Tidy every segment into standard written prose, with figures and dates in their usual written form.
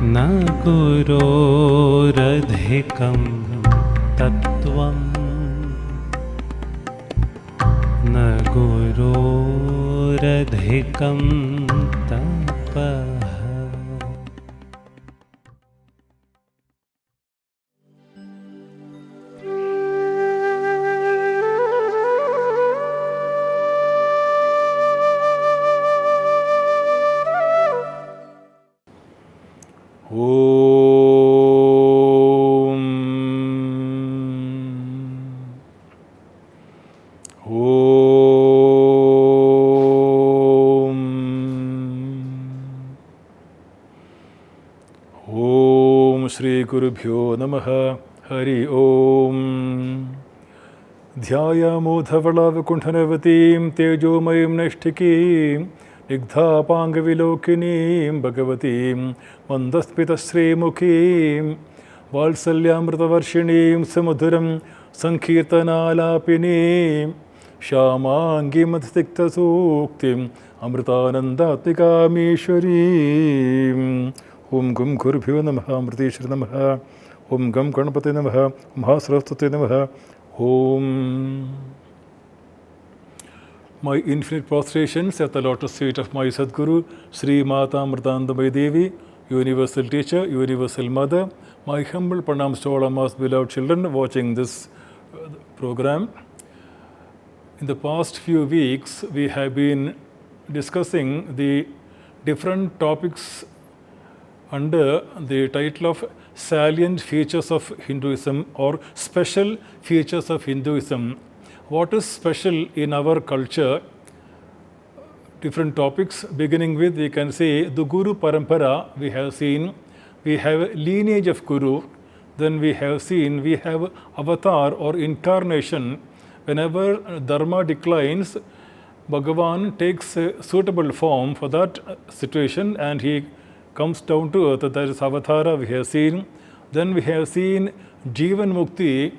न गुरोरधिकं तत्त्वं न गुरोरधिकं तपः. Shri Gurubhyo Namaha. Hari Om. Dhyayamo dhavala vakunthanavatim tejomayim nashtikim nigdhapangavilokinim bhagavatim mandaspita srimukhim valsalyamritavarshinim samudharam sankirtanalapinim shyamangi madhikta suktim amritanandatmikam Om Gum Gurubhyo Namaha, Amriteshwara Namaha, Om Gam Ganapate Namaha, Mahasaraswate Namaha, Om. My infinite prostrations at the lotus feet of my Sadguru, Sri Mata Amritanandamayi Devi, Universal Teacher, Universal Mother. My humble pranams to all Amma's beloved children watching this program. In the past few weeks, we have been discussing the different topics under the title of Salient Features of Hinduism or Special Features of Hinduism. What is special in our culture? Different topics, beginning with, we can say, the Guru Parampara, we have seen. We have lineage of Guru. Then we have seen, we have avatar or incarnation. Whenever Dharma declines, Bhagavan takes a suitable form for that situation and he comes down to earth. That is avatara we have seen. Then we have seen Jivan Mukti.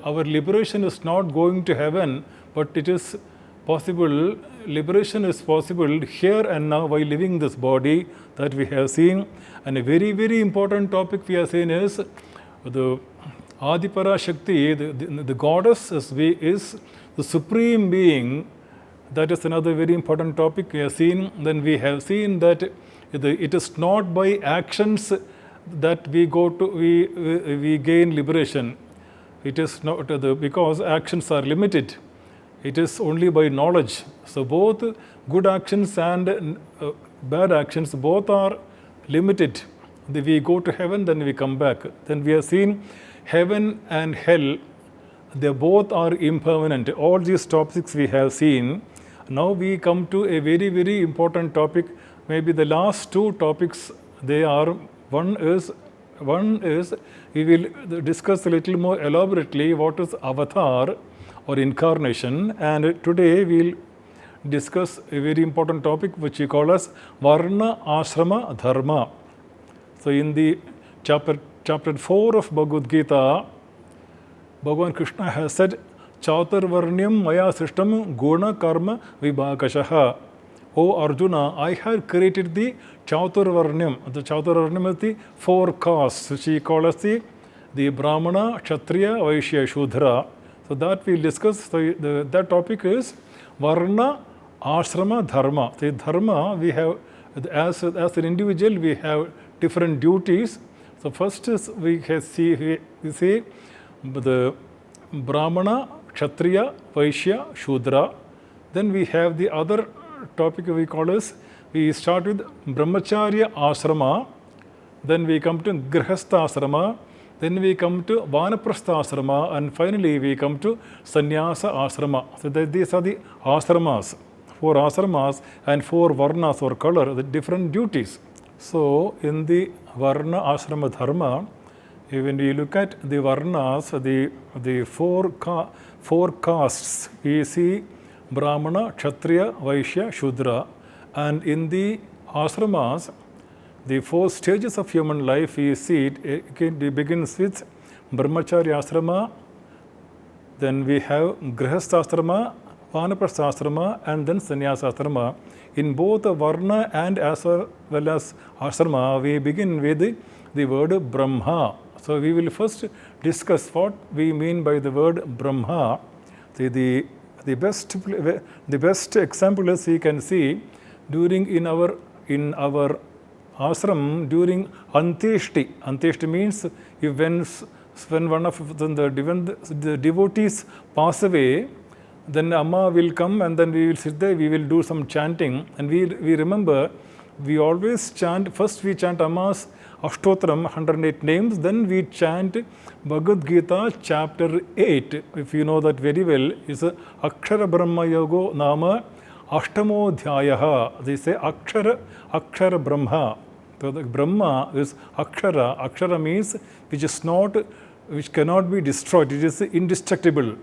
Our liberation is not going to heaven, but it is possible. Liberation is possible here and now by living this body that we have seen. And a very, very important topic we have seen is the Adipara Shakti, the goddess is the supreme being. That is another very important topic we have seen. Then we have seen that it is not by actions that we gain liberation. It is not because actions are limited. It is only by knowledge. So both good actions and bad actions both are limited. We go to heaven, then we come back. Then we have seen heaven and hell. They both are impermanent. All these topics we have seen. Now we come to a very, very important topic. Maybe the last two topics, they are, one is we will discuss a little more elaborately what is avatar or incarnation, and today we will discuss a very important topic which we call as Varna Ashrama Dharma. So in the chapter 4 of Bhagavad Gita, Bhagavan Krishna has said, Chaturvarnyam maya srishtam guna karma vibhakashaha. O Arjuna, I have created the Chaturvarnyam. The Chaturvarnyam is the four castes, which he calls the Brahmana, Kshatriya, Vaishya, Shudra. So that we will discuss. So that topic is Varna, Ashrama, Dharma. The Dharma, we have, as an individual, we have different duties. So first is we say the Brahmana, Kshatriya, Vaishya, Shudra. Then we have the other topic we call as, we start with Brahmacharya Ashrama, then we come to Grihastha Ashrama, then we come to Vanaprastha Ashrama, and finally we come to Sannyasa Ashrama. So these are the ashramas, 4 ashramas and 4 varnas or color, the different duties. So in the Varna Ashrama Dharma, when we look at the varnas, the four castes, we see Brahmana, Kshatriya, Vaishya, Shudra. And in the ashramas, the 4 stages of human life, we see it begins with Brahmacharya Ashrama, then we have Grihastha Ashrama, Vanaprastha and then Sannyasasrama. In both Varna and as well as Ashrama, we begin with the word Brahma. So we will first discuss what we mean by the word Brahma. The best example is we can see during in our ashram during Antyeshti. Antyeshti means when one of the devotees pass away, then Amma will come and then we will sit there, we will do some chanting, and we remember, we always chant, first we chant Amma's Ashtotram, 108 names, then we chant Bhagavad Gita chapter 8, if you know that very well, is Akshara Brahma Yogo Nama Ashtamo Dhyayaha. They say Akshara Brahma. So the Brahma is Akshara. Akshara means which cannot be destroyed, it is indestructible.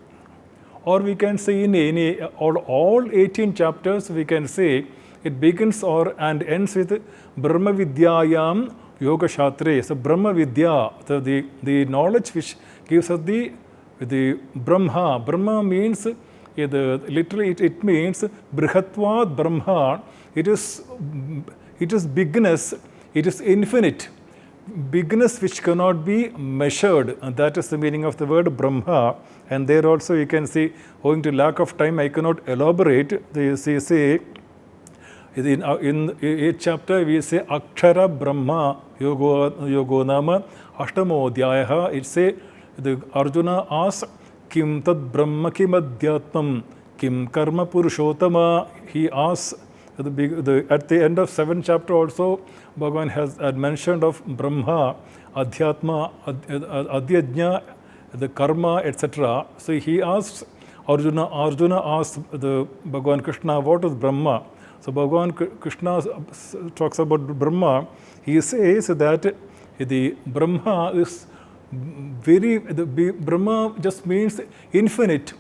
Or we can say in all 18 chapters, we can say it begins and ends with Brahma Vidyayam Yoga Shatre. So Brahma Vidya, the knowledge which gives us the Brahma. Brahma means, literally it means Brihatvad Brahma. It is bigness, it is infinite. Bigness which cannot be measured, and that is the meaning of the word Brahma. And there also you can see, owing to lack of time, I cannot elaborate. They say in 8th chapter we say Akshara Brahma Yogo Nama Ashtamo Dhyayaha. It say the Arjuna asks Kim Tad Brahma Kim Adhyatmam Kim Karma Purushottama. He asks at the end of 7th chapter also, Bhagavan has mentioned of Brahma, Adhyatma, Adhyajna, the Karma, etc. So he asks Arjuna asks the Bhagavan Krishna, what is Brahma? So Bhagavan Krishna talks about Brahma. He says that the Brahma is Brahma just means infinite,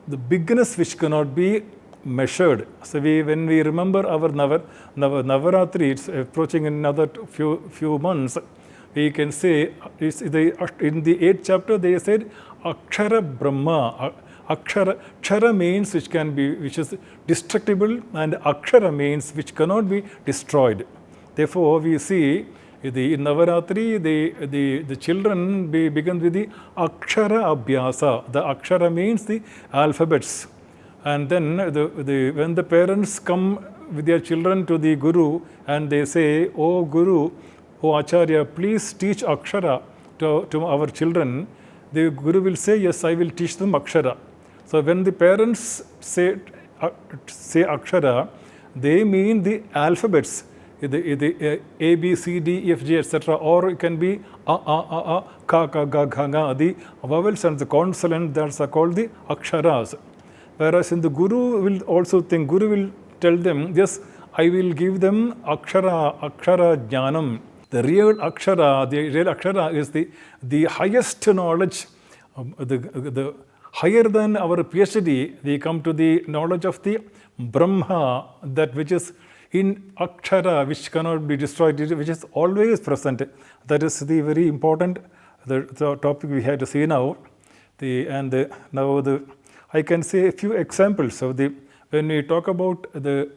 the bigness which cannot be measured. So when we remember our Navaratri, it's approaching in another few months, we can say, in the 8th chapter they said Akshara Brahma. Akshara means which is destructible, and Akshara means which cannot be destroyed. Therefore we see in Navaratri the children begin with the Akshara Abhyasa. The Akshara means the alphabets. And then when the parents come with their children to the Guru and they say, "Oh Guru, oh Acharya, please teach Akshara to our children," the Guru will say, "Yes, I will teach them Akshara." So when the parents say Akshara, they mean the alphabets, the A, B, C, D, E, F, G, etc. Or it can be A, Ka, Ga, Gha, the vowels and the consonants that are called the Aksharas. Whereas in the Guru will tell them, yes, I will give them Akshara Jnanam. The real Akshara is the highest knowledge, the higher than our PhD. We come to the knowledge of the Brahma, that which is in Akshara, which cannot be destroyed, which is always present. That is the very important the topic we have to see now. I can say a few examples of when we talk about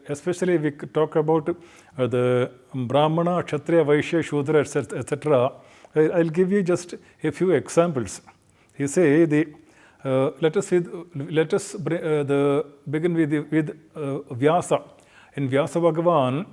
especially we talk about the Brahmana, Kshatriya, Vaishya, Shudra, etc. I'll give you just a few examples. You say let us begin with Vyasa. In Vyasa Bhagavan,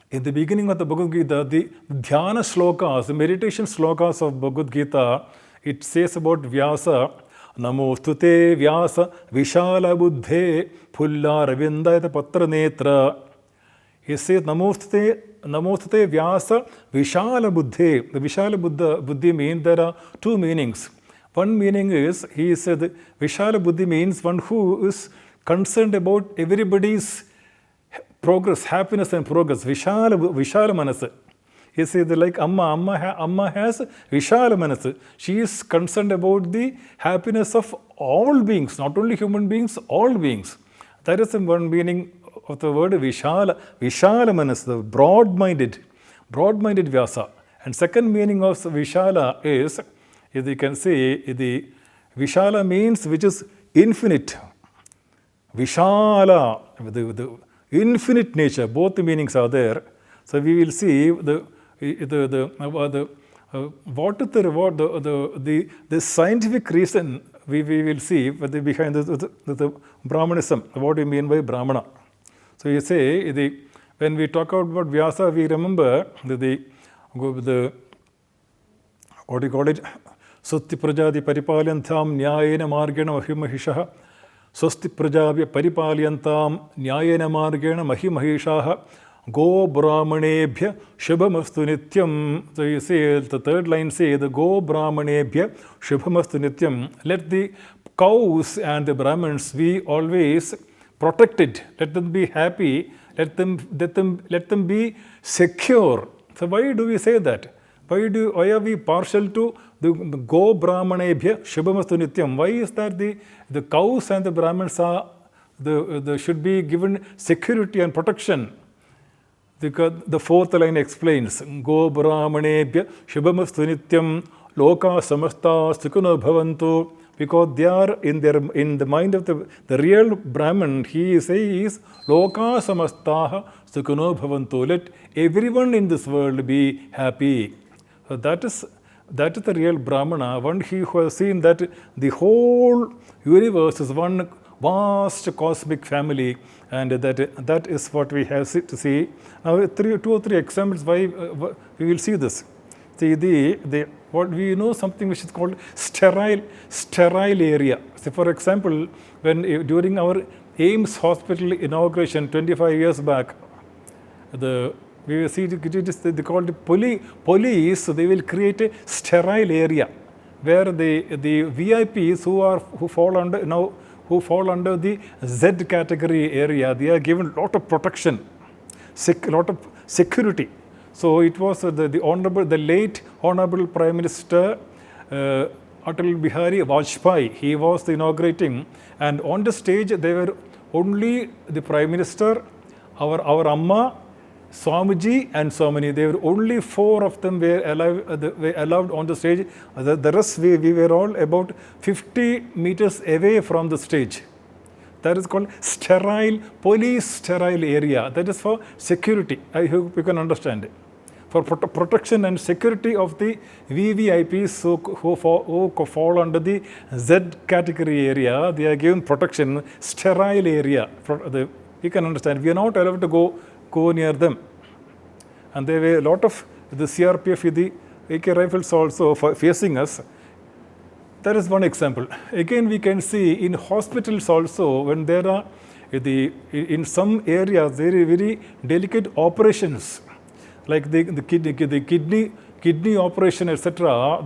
in the beginning of the Bhagavad Gita, the Dhyana Shlokas, the meditation Shlokas of Bhagavad Gita, it says about Vyasa, Namostute Vyasa Vishala Buddhe Pulla Ravindayata Patra Netra. He says Namostute Vyasa Vishala Buddhe. The Vishala Buddhi means there are two meanings. One meaning is, he said, Vishala Buddhi means one who is concerned about everybody's progress, happiness and progress. Vishala Manasa. He says like Amma has Vishala Manasa. She is concerned about the happiness of all beings, not only human beings, all beings. That is one meaning of the word Vishala Manasa, broad-minded Vyasa. And second meaning of Vishala is you can say the Vishala means which is infinite. Vishala, the infinite nature, both the meanings are there. So we will see what is the scientific reason we will see behind the Brahmanism, what we mean by Brahmana. So you say when we talk about Vyasa, we remember the what do you call it? Swasti prajadi paripalyantam nyayena margena mahimahishaha. Swasti prajabhya paripalyantam nyayena margena mahimahishaha. Go brahmanebhya shubhamastu nityam. So you say, the third line say, the go brahmanebhya shubhamastu nityam. Let the cows and the Brahmins be always protected. Let them be happy. Let them be secure. So why do we say that? Why are we partial to the go brahmanebhya shubhamastu nityam? Why is that the cows and the Brahmins are should be given security and protection? Because the fourth line explains, go brahmanebhya shubhamastu nityam loka samasta sukhino bhavantu. Because they are in the mind of the real Brahman, he says, loka samastaha sukhino bhavantu. Let everyone in this world be happy. So that is the real Brahmana, one he who has seen that the whole universe is one vast cosmic family, and that is what we have to see. Now, two or three examples why we will see this. See what we know, something which is called sterile area. So for example, when during our AIMS hospital inauguration 25 years back, we will see they call it police. So they will create a sterile area where the VIPs who fall under the Z category area, they are given a lot of protection, lot of security. So it was the late Honorable Prime Minister Atal Bihari Vajpayee. He was inaugurating, and on the stage there were only the Prime Minister, our Amma, Swamiji and Swami. There were only 4 of them were allowed on the stage. The rest we were all about 50 meters away from the stage. That is called police sterile area. That is for security. I hope you can understand it. For protection and security of the VVIPs who fall under the Z category area, they are given protection, sterile area. You can understand. We are not allowed to go near them. And there were a lot of the CRPF, the AK rifles also facing us. That is one example. Again, we can see in hospitals also, when there are in some areas very, very delicate operations, like the kidney operation, etc.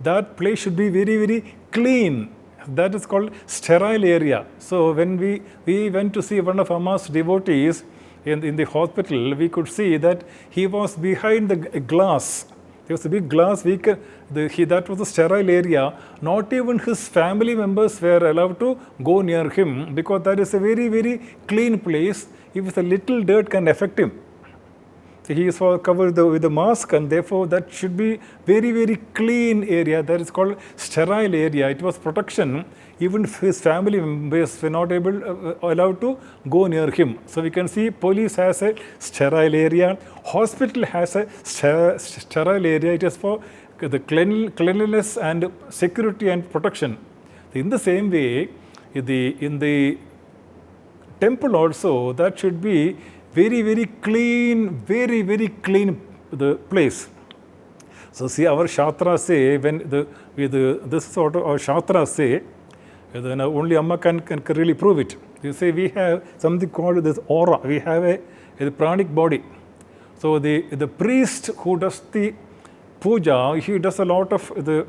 That place should be very, very clean. That is called sterile area. So when we went to see one of Amma's devotees in the hospital, we could see that he was behind the glass. There was a big glass. That was a sterile area. Not even his family members were allowed to go near him, because that is a very, very clean place. If a little dirt can affect him. So he is covered with a mask, and therefore that should be very, very clean area. That is called sterile area. It was protection. Even his family members were not allowed to go near him. So we can see police has a sterile area. Hospital has a sterile area. It is for the cleanliness and security and protection. In the same way, in the temple also, that should be very, very clean, the place. So see, our Shastras say, this sort of our Shastras say, only Amma can really prove it. You say we have something called this aura. We have a pranic body. So the priest who does the puja, he does a lot of what do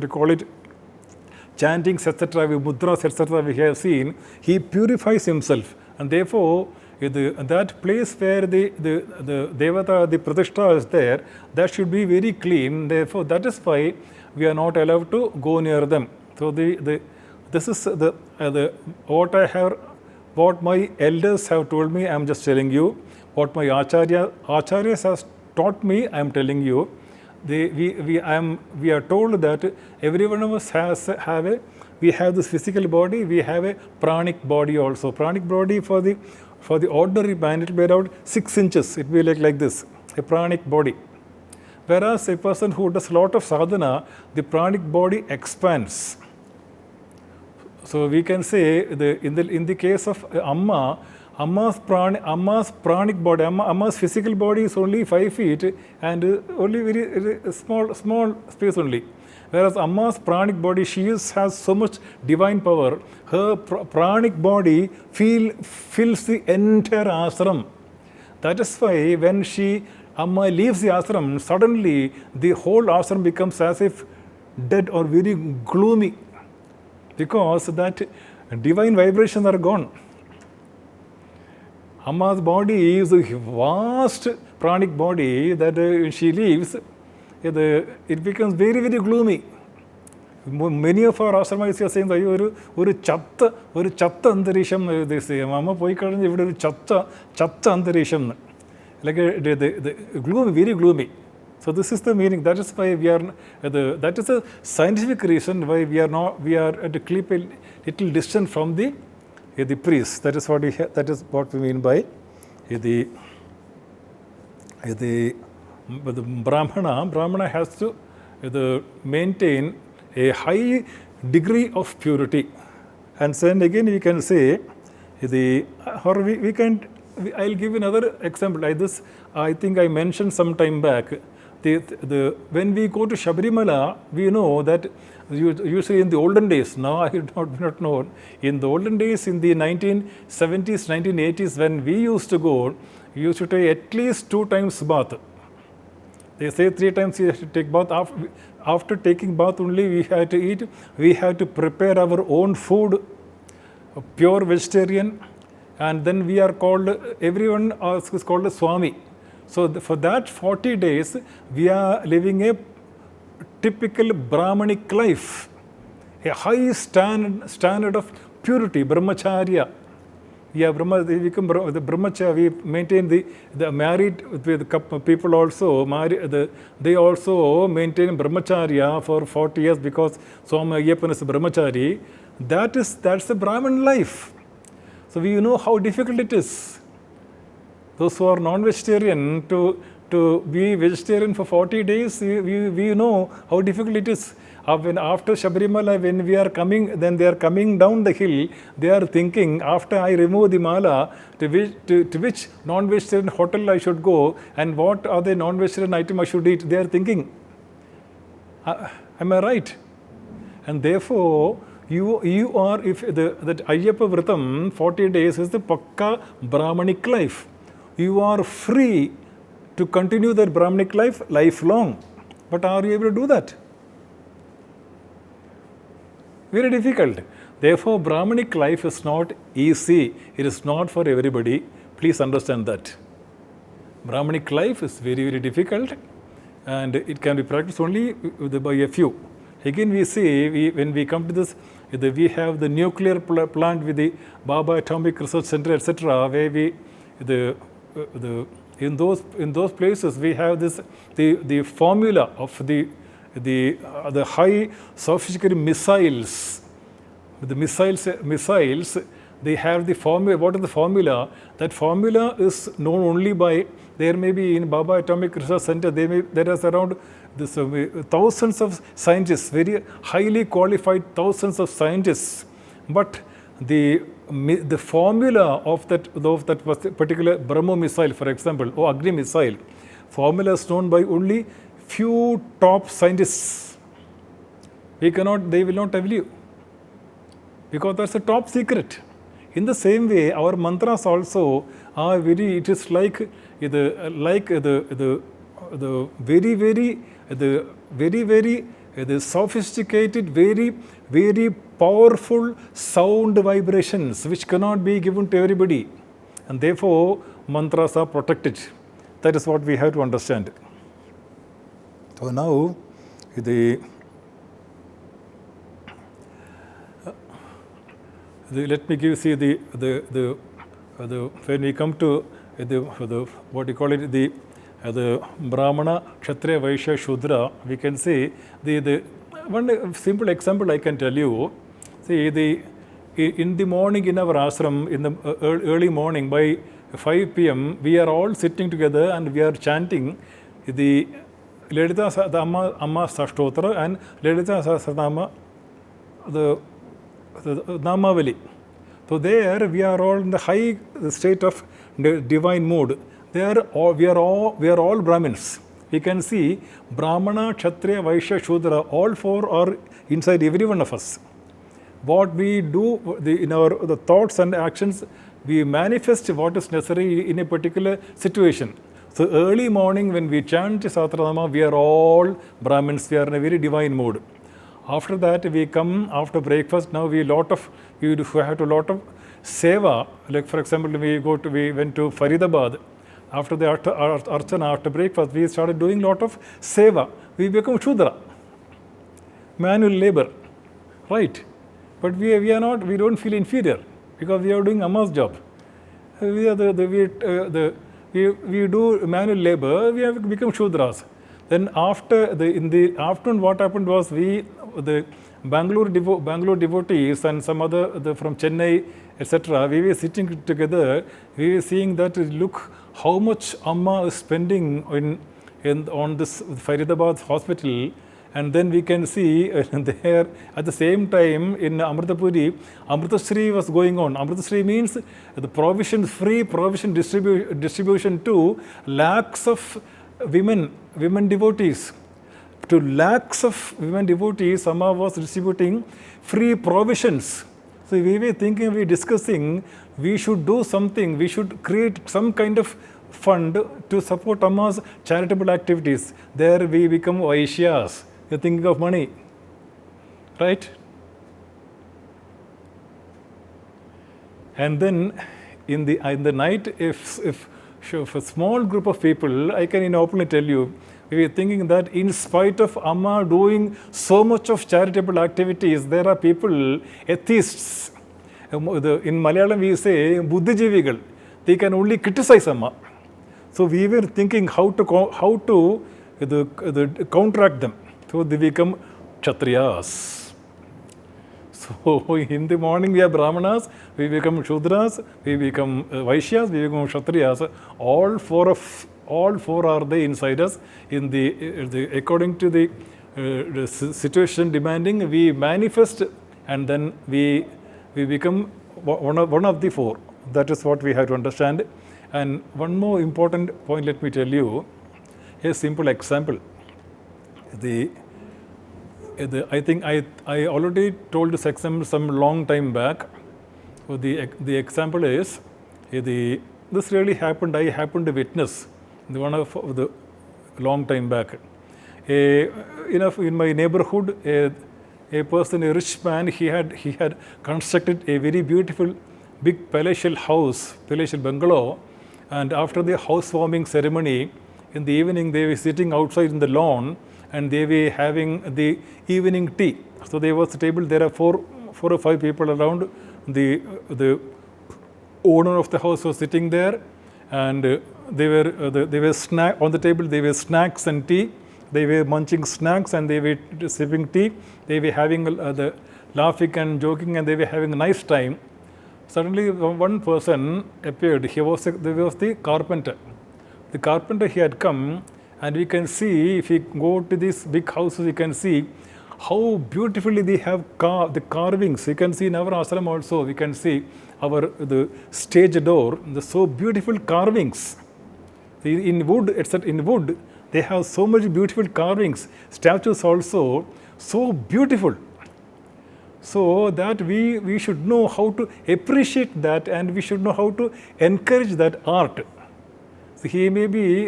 you call it, chantings, etc., mudras, etc., we have seen. He purifies himself, and therefore that place where the devata, the pratishtha is there, that should be very clean. Therefore, that is why we are not allowed to go near them. So this is what my elders have told me. I am just telling you what my acharyas has taught me. I am telling you. we are told that every one of us we have this physical body, we have a pranic body also. Pranic body for the ordinary man, it will be around 6 inches. It will be like this, a pranic body. Whereas a person who does a lot of sadhana, the pranic body expands. So we can say in the case of Amma, Amma's pranic body, Amma's physical body is only 5 feet and only very small space only. Whereas Amma's pranic body, has so much divine power. Her pranic body fills the entire ashram. That is why when Amma leaves the ashram, suddenly the whole ashram becomes as if dead or very gloomy, because that divine vibrations are gone. Amma's body is a vast pranic body that she leaves. It becomes very, very gloomy. Many of our ashramites are saying, ഒരു ചത്ത അന്തരീക്ഷം, they say, അമ്മ പോയി കഴിഞ്ഞ് ഇവിടെ ഒരു ചത്ത അന്തരീക്ഷം, like the gloomy, very gloomy. So this is the meaning. That is why that is a scientific reason why we are at a little distant from the priest. That is what we mean by the Brahmana has to maintain a high degree of purity. And then again we can say I'll give another example like this. I think I mentioned some time back. When we go to Shabarimala, we know that usually in the olden days, now I do not know, in the olden days, in the 1970s, 1980s, when we used to go, we used to take at least 2 times bath. They say 3 times you have to take bath. After taking bath only we have to eat. We have to prepare our own food, pure vegetarian, and then we are called, everyone is called a Swami. So for that 40 days, we are living a typical Brahmanic life, a high standard of purity, brahmacharya. We maintain the married people also, they also maintain brahmacharya for 40 years because Swami Ayyappan is a brahmachari. That's the Brahmin life. So we know how difficult it is. Those who are non-vegetarian, to be vegetarian for 40 days, we know how difficult it is. After Shabarimala, when we are coming, then they are coming down the hill, they are thinking, after I remove the mala, to which non-vegetarian hotel I should go and what are the non-vegetarian item I should eat, they are thinking. Am I right? And therefore, you are, that Ayyappa Vratam, 40 days is the Pakka Brahmanic life. You are free to continue that Brahmanic life lifelong. But are you able to do that? Very difficult. Therefore, Brahmanic life is not easy. It is not for everybody. Please understand that. Brahmanic life is very, very difficult, and it can be practiced only by a few. Again, we see, when we come to this, we have the nuclear plant with the Baba Atomic Research Center, etc., where in those places we have this the formula of the high sophisticated missiles. The missiles, they have the formula. What is the formula? That formula is known only by, there may be in Baba Atomic Research Center, there is around thousands of scientists, very highly qualified thousands of scientists. But the formula of that particular Brahmo missile, for example, or Agni missile, formula is known by only few top scientists. They will not tell you, because that's a top secret. In the same way, our mantras also are it is like the sophisticated, very powerful sound vibrations which cannot be given to everybody, and therefore mantras are protected. That is what we have to understand. So now let me give you when we come to what you call it, the Brahmana, Kshatriya, Vaishya, Shudra, we can say the one simple example I can tell you. See, in the morning in our ashram, in the early morning by 5 p.m., we are all sitting together and we are chanting the Lalita Amma Sashtotra and Lalita Sahasranama, the Namavali. So there we are all in the high state of divine mood. There we are all Brahmins. We can see Brahmana, Kshatriya, Vaishya, Shudra, all four are inside every one of us. What we do in the thoughts and actions, we manifest what is necessary in a particular situation. So early morning when we chant Sahasranama, we are all Brahmins. We are in a very divine mood. After that, we come after breakfast. Now we have to lot of seva. Like for example, we went to Faridabad. After the archana, after breakfast, we started doing lot of seva. We become Shudra, manual labor, right? But we don't feel inferior because we are doing Amma's job. We do manual labor. We have become Shudras. Then in the afternoon, what happened was the Bangalore devotees and some other from Chennai, etc. We were sitting together. We were seeing that look how much Amma is spending on this Faridabad hospital, and then we can see there at the same time in Puri, Amritashri was going on. Amritashri means the free provision distribution to lakhs of women devotees. To lakhs of women devotees, Amma was distributing free provisions. So we were discussing, we should do something, we should create some kind of fund to support Amma's charitable activities. There we become Vaishyas. You're thinking of money, right? And then in the night, if a small group of people, I can openly tell you, we were thinking that in spite of Amma doing so much of charitable activities, there are people, atheists. In Malayalam we say Buddhijivigal. They can only criticize Amma. So we were thinking how to counteract them. So they become Kshatriyas. So in the morning we are Brahmanas, we become Shudras, we become Vaishyas, we become Kshatriyas. All four are they inside us. According to the situation demanding, we manifest and then we become one of the four. That is what we have to understand. And one more important point, let me tell you, a simple example. I think I already told this example some long time back. So the example is, this really happened, I happened to witness one of the long time back. In my neighborhood, a person, a rich man, he had constructed a very beautiful big palatial house, palatial bungalow, and after the housewarming ceremony, in the evening they were sitting outside in the lawn and they were having the evening tea. So there was a table, there are four or five people around. The owner of the house was sitting there, and they were on the table. They were snacks and tea. They were munching snacks and they were sipping tea. They were having the laughing and joking, and they were having a nice time. Suddenly, one person appeared. There was the carpenter. The carpenter, he had come, and we can see, if we go to these big houses, we can see how beautifully they have the carvings. You can see in our ashram also, we can see the stage door, so beautiful carvings. In wood, they have so much beautiful carvings. Statues also, so beautiful. So that we should know how to appreciate that, and we should know how to encourage that art. So he may be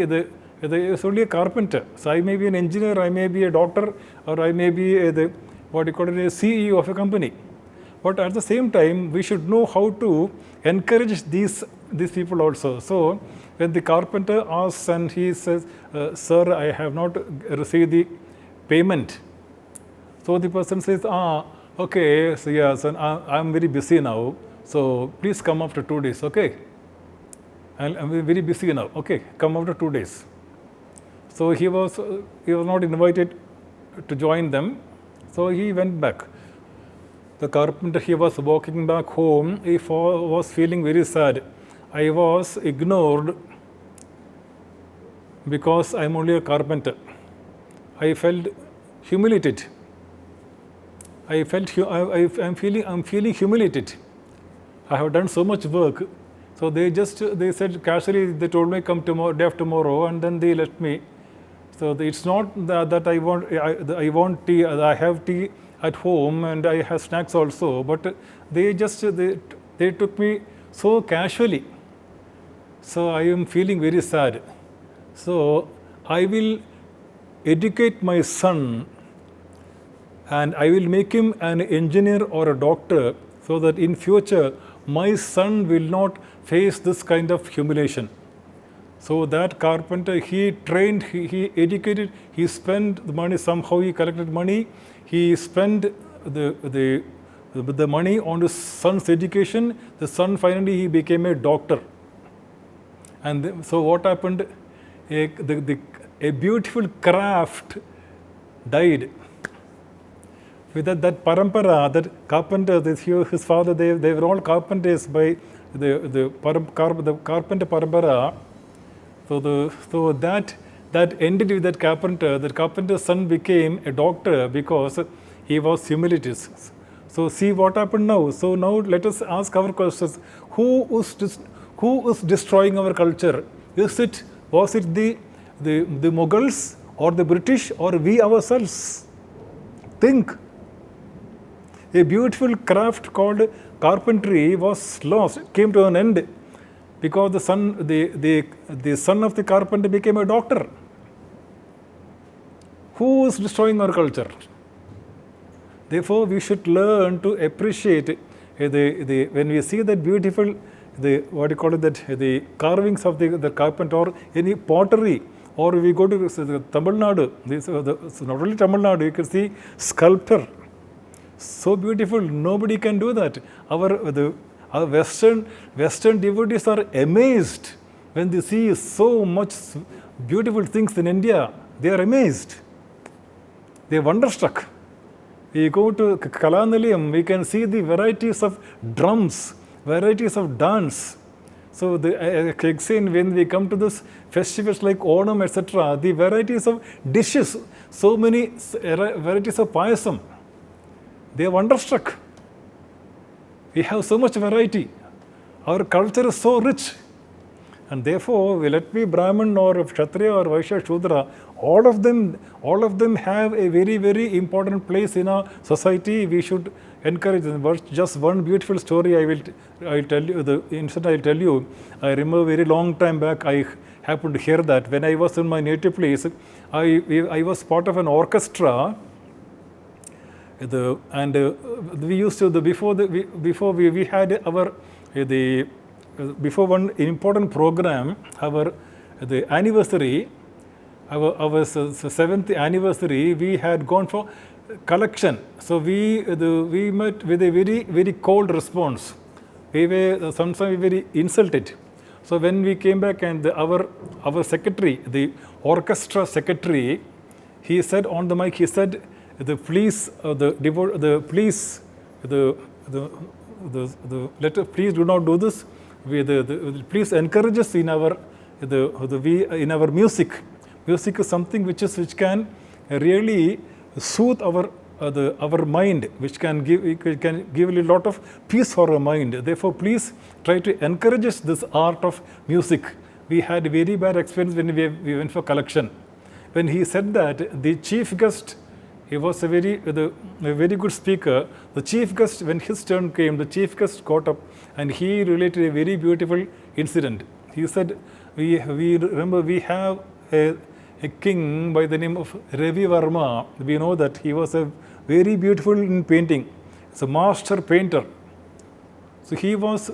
it's only a carpenter. So I may be an engineer, I may be a doctor, or I may be a CEO of a company. But at the same time, we should know how to encourage these people also. So when the carpenter asks and he says, "Sir, I have not received the payment." So the person says, "Okay, so yes, I'm very busy now. So please come after 2 days, okay? I'm very busy now. Okay, come after 2 days." So he was not invited to join them. So he went back. The carpenter, he was walking back home. He was feeling very sad. I was ignored because I'm only a carpenter. I felt humiliated. I'm feeling humiliated. I have done so much work. So they said casually, they told me come tomorrow, day after tomorrow, and then they left me. So it's not that I want tea. I have tea at home and I have snacks also. But they took me so casually. So I am feeling very sad. So I will educate my son and I will make him an engineer or a doctor so that in future my son will not face this kind of humiliation. So that carpenter, he trained, he educated, he spent the money, somehow he collected money, he spent the money on his son's education. The son finally he became a doctor. And so what happened? A beautiful craft died. With that parampara, that carpenter, his father, they were all carpenters by the carpenter parampara. So that ended with that carpenter's son became a doctor because he was humiliated. So see what happened now. So now let us ask our questions. Who is destroying our culture? Was it the Mughals or the British or we ourselves? Think. A beautiful craft called carpentry was lost, came to an end because the son of the carpenter became a doctor. Who is destroying our culture? Therefore, we should learn to appreciate when we see that beautiful, the carvings of the carpenter or any pottery, or we go to Tamil Nadu, not only Tamil Nadu, you can see sculpture. So beautiful, nobody can do that. Our Western devotees are amazed when they see so much beautiful things in India. They are amazed. They are wonderstruck. We go to Kalanilayam, we can see the varieties of drums, varieties of dance. So when we come to this festivals like Onam, etc., the varieties of dishes, so many varieties of payasam. They are wonderstruck. We have so much variety. Our culture is so rich. And therefore, let me Brahman or Kshatriya or Vaishya, Shudra, all of them have a very, very important place in our society. We should encourage them. Just one beautiful story I'll tell you. I remember very long time back, I happened to hear that. When I was in my native place, I was part of an orchestra. We used to before we had our before one important program, the anniversary, our 7th anniversary, we had gone for collection. So we met with a very, very cold response. We were sometimes very insulted. So when we came back and our secretary, the orchestra secretary, he said on the mic, he said, please do not do this. Please encourage us in our music. Music is something which can really soothe our mind, which can give a lot of peace for our mind. Therefore, please try to encourage us this art of music. We had a very bad experience when we went for collection. When he said that, the chief guest, he was a very good speaker. The chief guest, when his turn came, the chief guest got up and he related a very beautiful incident. He said, we remember we have a king by the name of Ravi Varma. We know that he was a very beautiful in painting. He's a master painter. So he was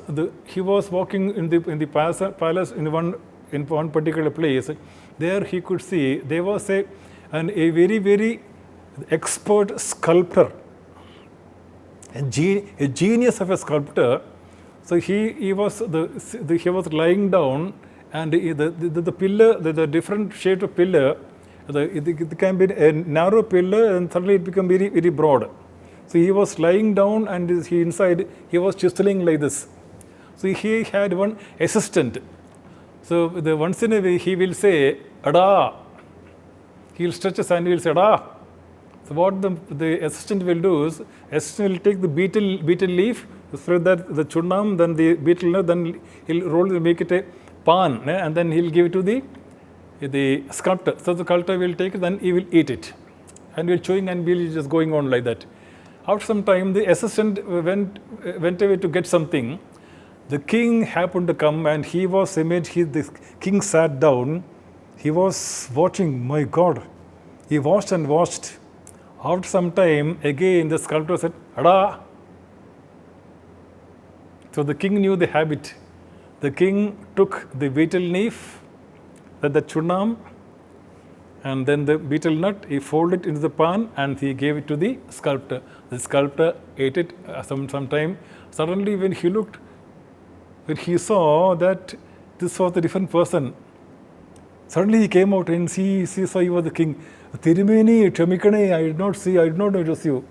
walking in the palace in one particular place. There he could see there was a very, very expert sculptor, a genius of a sculptor. So he was lying down, and the pillar, the different shade of pillar, It can be a narrow pillar and suddenly it become very, very broad. So he was lying down and inside he was chiseling like this. So he had one assistant. So once in a way he will say, Ada. He will stretch his hand, he will say, Ada. So what the assistant will do is, assistant will take the betel leaf, spread that the chunam, then the betel nut, then he'll make it a pan, and then he'll give it to the sculptor. So the sculptor will take it, then he will eat it. And we'll chewing and we'll just going on like that. After some time, the assistant went away to get something. The king happened to come and he was amazed. The king sat down. He was watching, my God. He watched and watched. After some time, again the sculptor said, Ada. So the king knew the habit. The king took the betel leaf, then the chunam, and then the betel nut, he folded it into the pan and he gave it to the sculptor. The sculptor ate it some time. Suddenly when he looked, when he saw that this was a different person, suddenly he came out and he saw he was the king. Tirumeni, Chamikane, I did not notice you.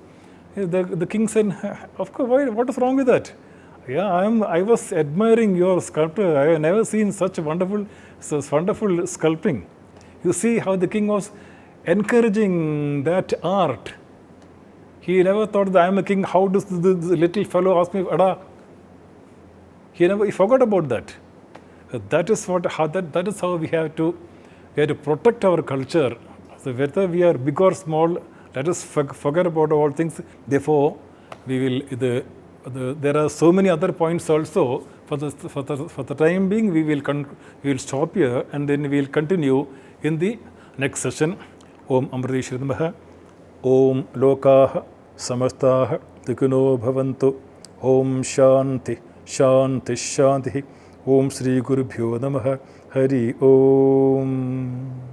The king said, of course, what is wrong with that? Yeah, I was admiring your sculpture. I have never seen such wonderful sculpting. You see how the king was encouraging that art. He never thought that I am a king. How does the little fellow ask me, Ada? He forgot about that. That is how we have to protect our culture. So whether we are big or small, let us forget about all things. Therefore, we will. There are so many other points also. For the time being, we will stop here and then we will continue in the next session. Om Amritageetananda. Om Lokaha Samastaha Tikino Bhavantu. Om Shanti Shanti Shanti. Om Sri Gurubhyo Namaha. Hari Om.